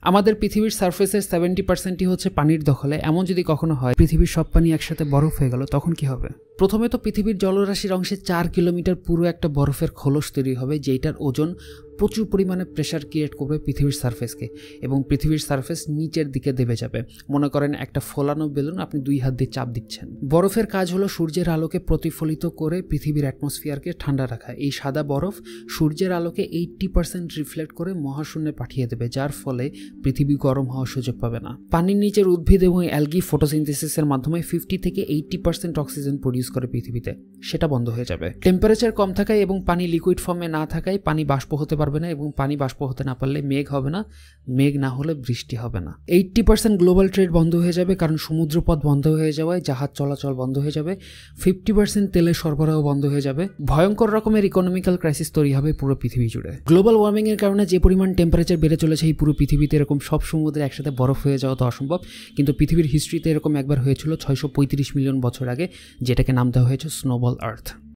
আমাদের পৃথিবীর সারফেসের 70%ই হচ্ছে পানির দখলে। এমন যদি কখনো হয় পৃথিবীর সব পানি একসাথে বরফ হয়ে গেল, তখন কি হবে? প্রথমে তো পৃথিবীর জলরাশির অংশে 4 কিলোমিটার পুরো একটা বরফের খোলস তৈরি হবে, যেটার ওজন প্রচুর পরিমাণে প্রেশার ক্রিয়েট করবে পৃথিবীর সারফেসকে, এবং পৃথিবীর সারফেস নিচের দিকে দেবে যাবে। মনে করেন একটা ফোলানো বেলুন আপনি 2 হাত দিয়ে চাপ দিচ্ছেন। বরফের কাজ হলো সূর্যের আলোকে প্রতিফলিত করে পৃথিবীর অ্যাটমসফিয়ারকে ঠান্ডা রাখা। এই সাদা বরফ সূর্যের আলোকে 80% রিফ্লেক্ট করে মহাশূন্যে পাঠিয়ে দেবে, যার ফলে পৃথিবী গরম হওয়ার সুযোগ পাবে না। পানির নিচের উদ্ভিদ এবং অ্যালগি ফটোসিনথেসিসের মাধ্যমে 50 থেকে 80% অক্সিজেন প্রডিউস করে পৃথিবীতে, সেটা বন্ধ হয়ে যাবে। টেম্পারেচার কম থাকায় এবং পানি লিকুইড ফর্মে না থাকায় পানি বাষ্প হতে পারবে না, এবং পানি বাষ্প হতে না পারলে মেঘ হবে না, মেঘ না হলে বৃষ্টি হবে না। 80% গ্লোবাল ট্রেড বন্ধ হয়ে যাবে, কারণ সমুদ্রপথ বন্ধ হয়ে যাওয়ায় জাহাজ চলাচল বন্ধ হয়ে যাবে। 50% তেলের সরবরাহ বন্ধ হয়ে যাবে। ভয়ঙ্কর রকমের ইকোনমিক্যাল ক্রাইসিস তৈরি হবে পুরো পৃথিবী জুড়ে। গ্লোবাল ওয়ার্মিং এর কারণে যে পরিমাণ টেম্পারেচার বেড়ে চলেছে এই পুরো পৃথিবীতে, এরকম সব সমুদ্রে একসাথে বরফ হয়ে যাওয়া তো অসম্ভব, কিন্তু পৃথিবীর হিস্ট্রিতে এরকম একবার হয়েছিল 635 মিলিয়ন বছর আগে, যেটাকে নাম দেওয়া হয়েছে স্নোবল আর্থ।